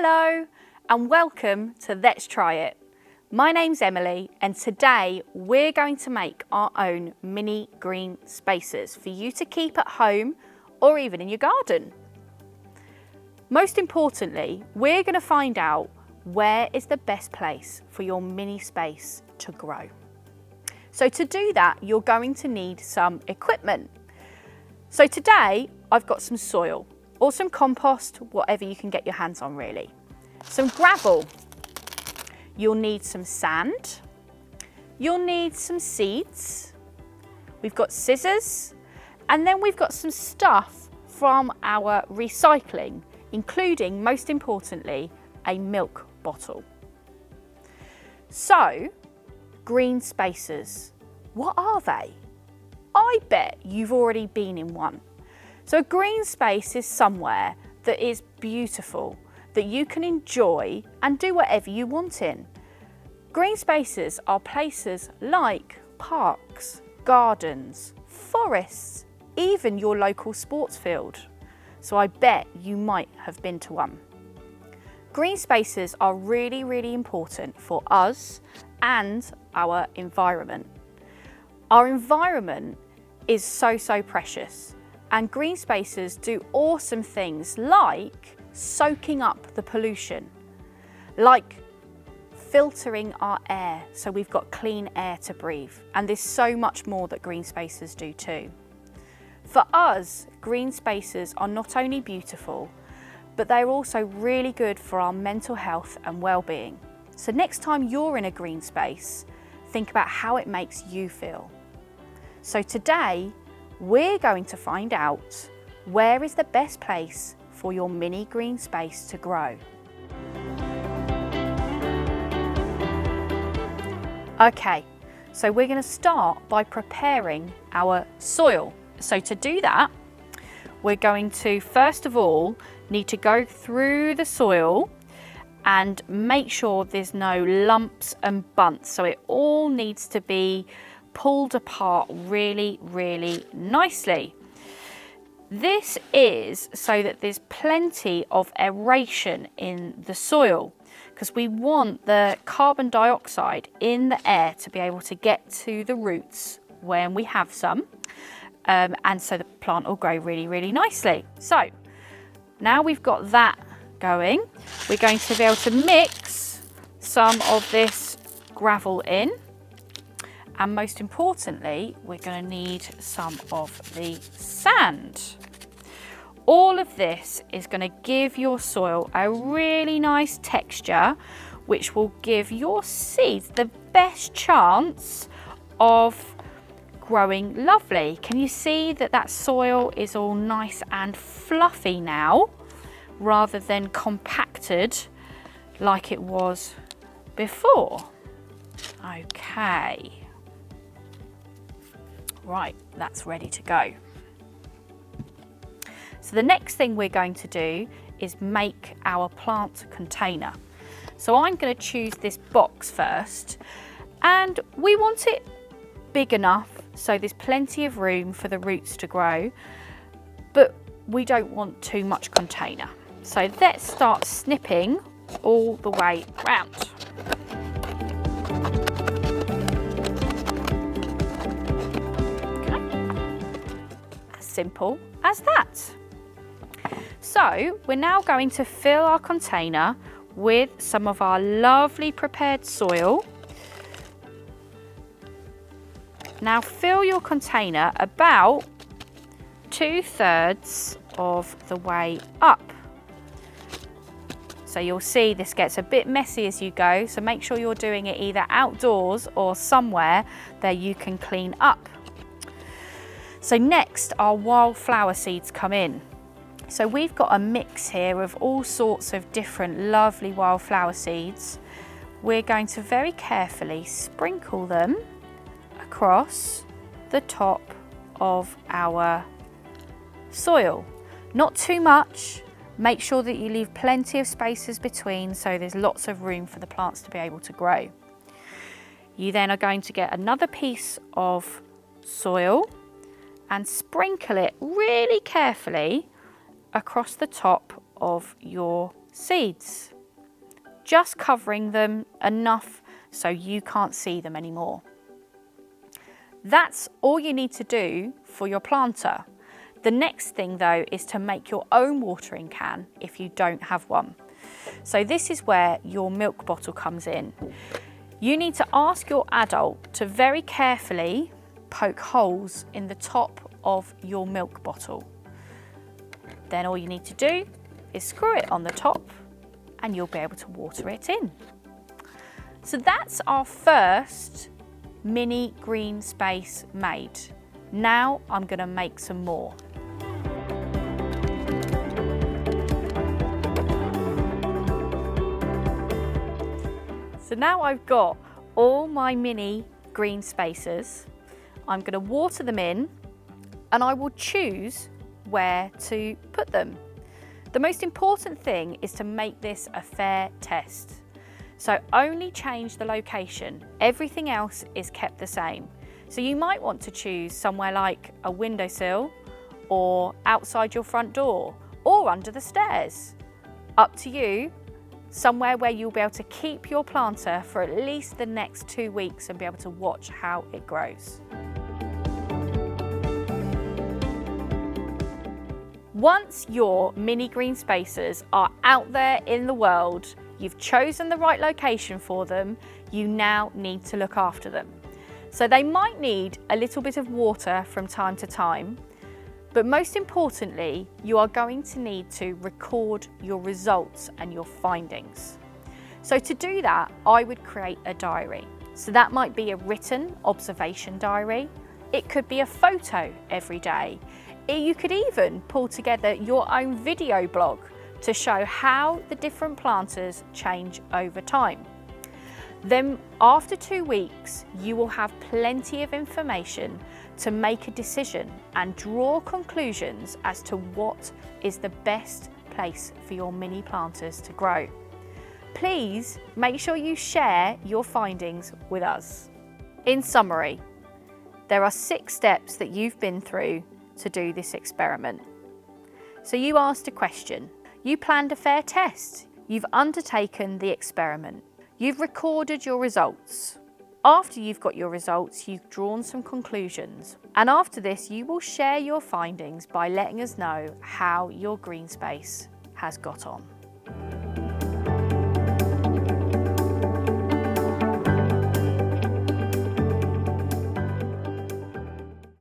Hello and welcome to Let's Try It. My name's Emily and today we're going to make our own mini green spaces for you to keep at home or even in your garden. Most importantly, we're going to find out where is the best place for your mini space to grow. So to do that, you're going to need some equipment. So today I've got some soil or some compost, whatever you can get your hands on really. Some gravel. You'll need some sand. You'll need some seeds. We've got scissors, and then we've got some stuff from our recycling, including, most importantly, a milk bottle. So, green spaces, what are they? I bet you've already been in one. So a green space is somewhere that is beautiful, that you can enjoy and do whatever you want in. Green spaces are places like parks, gardens, forests, even your local sports field. So I bet you might have been to one. Green spaces are really, really important for us and our environment. Our environment is so precious, and green spaces do awesome things like soaking up the pollution, like filtering our air so we've got clean air to breathe, and there's so much more that green spaces do too. For us, green spaces are not only beautiful, but they're also really good for our mental health and well-being. So next time you're in a green space, think about how it makes you feel. So today, we're going to find out where is the best place for your mini green space to grow. Okay, so we're going to start by preparing our soil. So to do that, we're going to first of all need to go through the soil and make sure there's no lumps and bumps. So it all needs to be pulled apart really, really nicely. This is so that there's plenty of aeration in the soil, because we want the carbon dioxide in the air to be able to get to the roots when we have some, and so the plant will grow really, really nicely. So now we've got that going, we're going to be able to mix some of this gravel in. And most importantly, we're going to need some of the sand. All of this is going to give your soil a really nice texture, which will give your seeds the best chance of growing lovely. Can you see that that soil is all nice and fluffy now, rather than compacted like it was before? Okay. Right, that's ready to go. So the next thing we're going to do is make our plant container. So I'm going to choose this box first, and we want it big enough so there's plenty of room for the roots to grow, but we don't want too much container. So let's start snipping all the way around. Simple as that. So we're now going to fill our container with some of our lovely prepared soil. Now fill your container about 2/3 of the way up. So you'll see this gets a bit messy as you go, so make sure you're doing it either outdoors or somewhere that you can clean up. So next, our wildflower seeds come in. So we've got a mix here of all sorts of different lovely wildflower seeds. We're going to very carefully sprinkle them across the top of our soil. Not too much. Make sure that you leave plenty of spaces between so there's lots of room for the plants to be able to grow. You then are going to get another piece of soil and sprinkle it really carefully across the top of your seeds. just covering them enough so you can't see them anymore. That's all you need to do for your planter. The next thing though is to make your own watering can if you don't have one. So this is where your milk bottle comes in. You need to ask your adult to very carefully poke holes in the top of your milk bottle. Then all you need to do is screw it on the top and you'll be able to water it in. So that's our first mini green space made. Now I'm going to make some more. So now I've got all my mini green spaces. I'm going to water them in and I will choose where to put them. The most important thing is to make this a fair test. So only change the location. Everything else is kept the same. So you might want to choose somewhere like a windowsill or outside your front door or under the stairs. Up to you. Somewhere where you'll be able to keep your planter for at least the next 2 weeks and be able to watch how it grows. Once your mini green spaces are out there in the world, you've chosen the right location for them, you now need to look after them. So they might need a little bit of water from time to time, but most importantly, you are going to need to record your results and your findings. So to do that, I would create a diary. So that might be a written observation diary. It could be a photo every day. You could even pull together your own video blog to show how the different planters change over time. Then after 2 weeks, you will have plenty of information to make a decision and draw conclusions as to what is the best place for your mini planters to grow. Please make sure you share your findings with us. In summary, there are 6 steps that you've been through to do this experiment. So you asked a question, you planned a fair test, you've undertaken the experiment, you've recorded your results. After you've got your results, you've drawn some conclusions. And after this, you will share your findings by letting us know how your green space has got on.